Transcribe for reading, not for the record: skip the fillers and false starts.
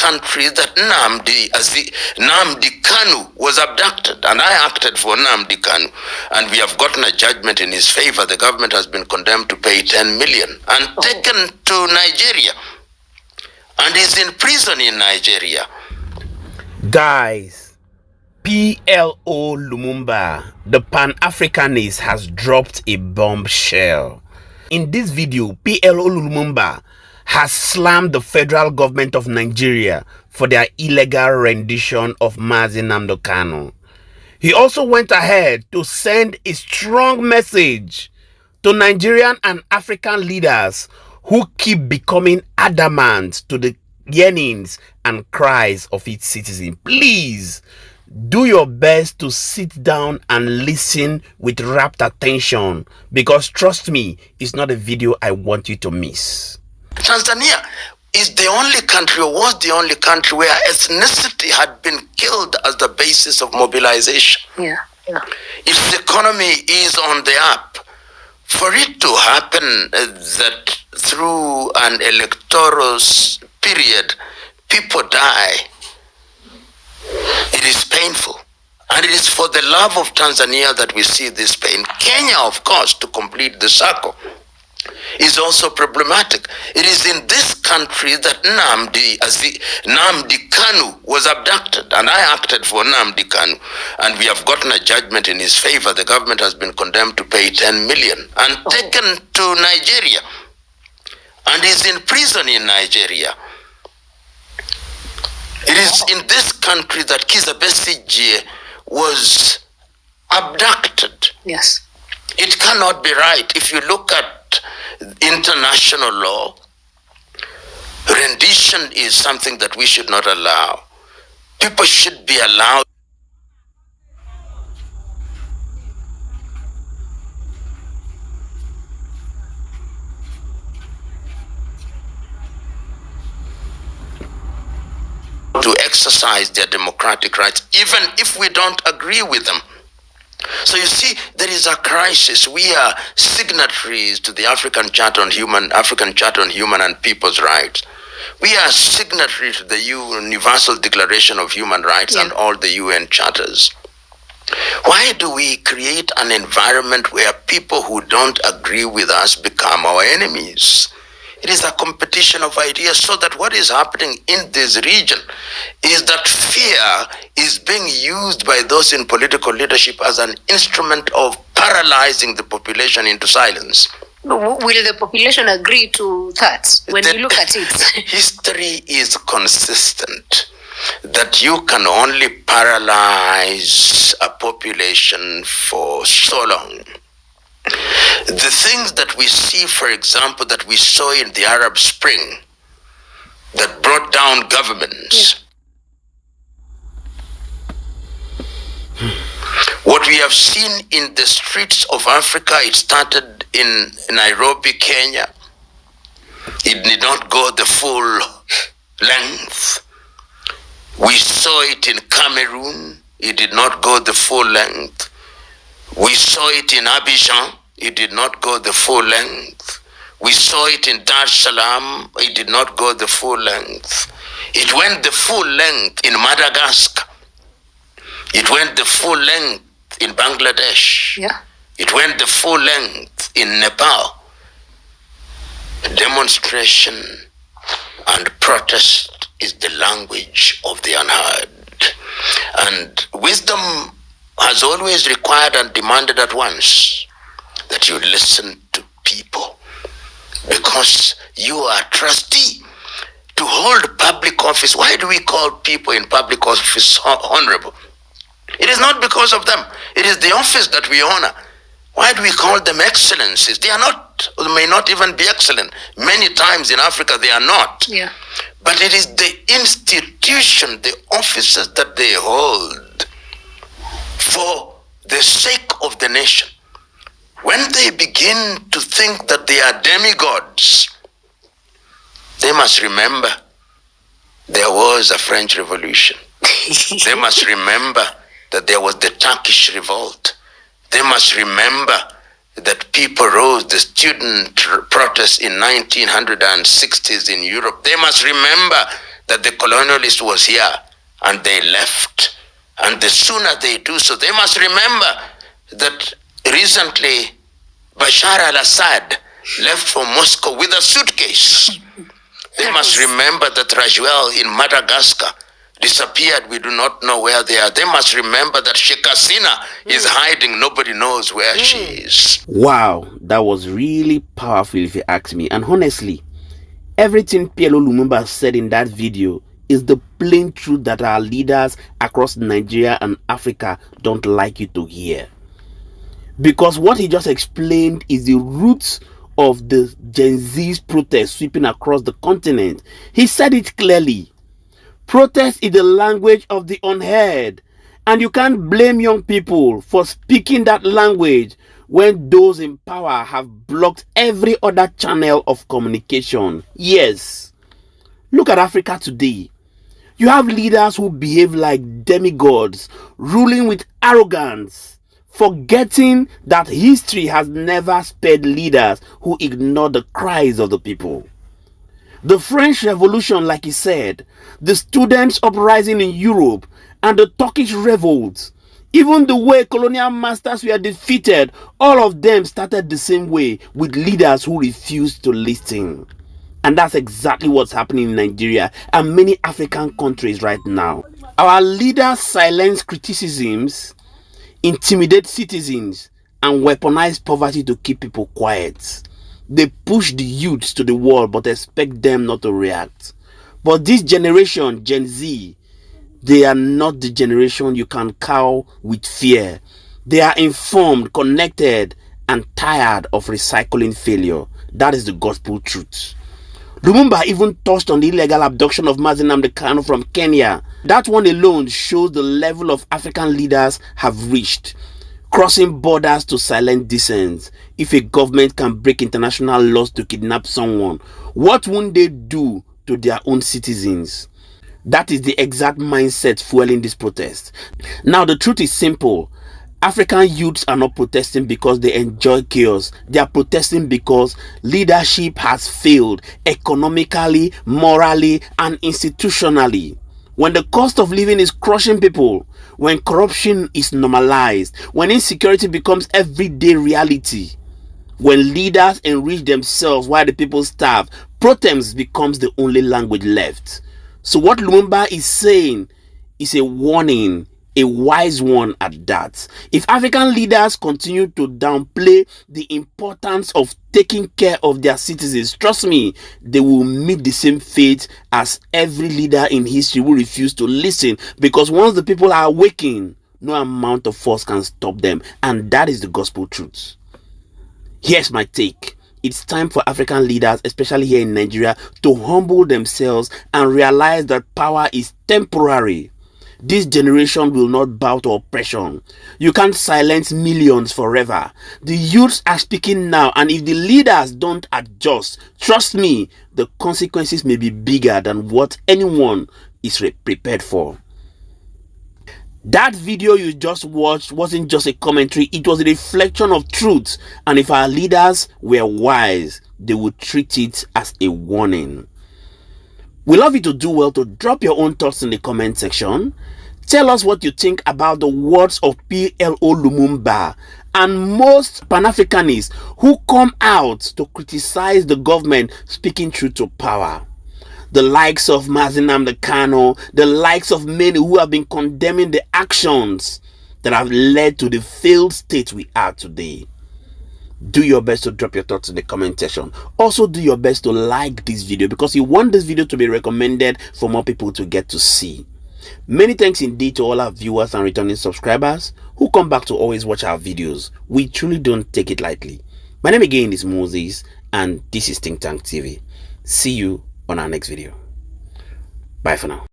country that Nnamdi Kanu was abducted, and I acted for Nnamdi Kanu, and we have gotten a judgment in his favor. The government has been condemned to pay 10 million and taken to Nigeria, and is in prison in Nigeria. Guys, PLO Lumumber, the Pan-Africanist, has dropped a bombshell. In this video, PLO Lumumber has slammed the federal government of Nigeria for their illegal rendition of Mazi Nnamdi Kanu. He also went ahead to send a strong message to Nigerian and African leaders who keep becoming adamant to the yearnings and cries of its citizens. Please do your best to sit down and listen with rapt attention, because trust me, it's not a video I want you to miss. Tanzania is the only country, or was the only country, where ethnicity had been killed as the basis of mobilization. Yeah. Its economy is on the up. For it to happen that through an electoral period, people die, it is painful. And it is for the love of Tanzania that we see this pain. Kenya, of course, to complete the circle, is also problematic. It is in this country that Nnamdi Kanu was abducted, and I acted for Nnamdi Kanu, and we have gotten a judgment in his favor. The government has been condemned to pay 10 million and taken to Nigeria, and is in prison in Nigeria. It is in this country that Kizza Besigye was abducted. Yes. It cannot be right. If you look at international law, rendition is something that we should not allow. People should be allowed to exercise their democratic rights, even if we don't agree with them. So you see, there is a crisis. We are signatories to the African Charter on Human and People's Rights. We are signatories to the Universal Declaration of Human Rights and all the UN charters. Why do we create an environment where people who don't agree with us become our enemies? It is a competition of ideas, so that what is happening in this region is that fear is being used by those in political leadership as an instrument of paralyzing the population into silence. Will the population agree to that when you look at it? History is consistent that you can only paralyze a population for so long. The things that we see, for example, that we saw in the Arab Spring, that brought down governments. What we have seen in the streets of Africa, it started in Nairobi, Kenya. It did not go the full length. We saw it in Cameroon. It did not go the full length. We saw it in Abidjan. It did not go the full length. We saw it in Dar es Salaam. It did not go the full length. It went the full length in Madagascar. It went the full length in Bangladesh. Yeah. It went the full length in Nepal. Demonstration and protest is the language of the unheard. And wisdom has always required and demanded at once that you listen to people, because you are trustee to hold public office. Why do we call people in public office honorable? It is not because of them. It is the office that we honor. Why do we call them excellencies? They are not, or may not even be excellent. Many times in Africa they are not. Yeah. But it is the institution, the offices that they hold for the sake of the nation. When they begin to think that they are demigods, they must remember there was a French Revolution. They must remember that there was the Turkish Revolt. They must remember that people rose, the student protests in 1960s in Europe. They must remember that the colonialist was here and they left. And the sooner they do so, they must remember that recently Bashar al-Assad left for Moscow with a suitcase. They must remember that Rajuel in Madagascar disappeared. We do not know where they are. They must remember that Sheikh Hasina is hiding. Nobody knows where she is. Wow, that was really powerful if you ask me. And honestly, everything PLO Lumumber said in that video is the plain truth that our leaders across Nigeria and Africa don't like you to hear. Because what he just explained is the roots of the Gen Z's protest sweeping across the continent. He said it clearly. Protest is the language of the unheard, and you can't blame young people for speaking that language when those in power have blocked every other channel of communication. Yes, look at Africa today. You have leaders who behave like demigods, ruling with arrogance, forgetting that history has never spared leaders who ignore the cries of the people. The French Revolution, like he said, the students' uprising in Europe, and the Turkish revolt, even the way colonial masters were defeated, all of them started the same way, with leaders who refused to listen. And that's exactly what's happening in Nigeria and many African countries right now. Our leaders silence criticisms, intimidate citizens, and weaponize poverty to keep people quiet. They push the youths to the wall but expect them not to react. But this generation, Gen Z, they are not the generation you can cow with fear. They are informed, connected, and tired of recycling failure. That is the gospel truth. Lumumber even touched on the illegal abduction of Nnamdi Kanu from Kenya. That one alone shows the level of African leaders have reached. Crossing borders to silence dissent. If a government can break international laws to kidnap someone, what won't they do to their own citizens? That is the exact mindset fueling this protest. Now, the truth is simple. African youths are not protesting because they enjoy chaos. They are protesting because leadership has failed economically, morally, and institutionally. When the cost of living is crushing people, when corruption is normalized, when insecurity becomes everyday reality, when leaders enrich themselves while the people starve, protest becomes the only language left. So what Lumumber is saying is a warning, a wise one at that. If African leaders continue to downplay the importance of taking care of their citizens, trust me, they will meet the same fate as every leader in history who refused to listen. Because once the people are awakened, no amount of force can stop them. And that is the gospel truth. Here's my take. It's time for African leaders, especially here in Nigeria, to humble themselves and realize that power is temporary. This generation will not bow to oppression. You can't silence millions forever. The youths are speaking now, and if the leaders don't adjust, trust me, the consequences may be bigger than what anyone is prepared for. That video you just watched wasn't just a commentary, it was a reflection of truth. And if our leaders were wise, they would treat it as a warning. We love you to do well to drop your own thoughts in the comment section. Tell us what you think about the words of PLO Lumumber and most Pan-Africanists who come out to criticize the government speaking truth to power. The likes of Nnamdi Kanu, the likes of many who have been condemning the actions that have led to the failed state we are today. Do your best to drop your thoughts in the comment section. Also, do your best to like this video because you want this video to be recommended for more people to get to see. Many thanks indeed to all our viewers and returning subscribers who come back to always watch our videos. We truly don't take it lightly. My name again is Moses and this is Think Tank TV. See you on our next video. Bye for now.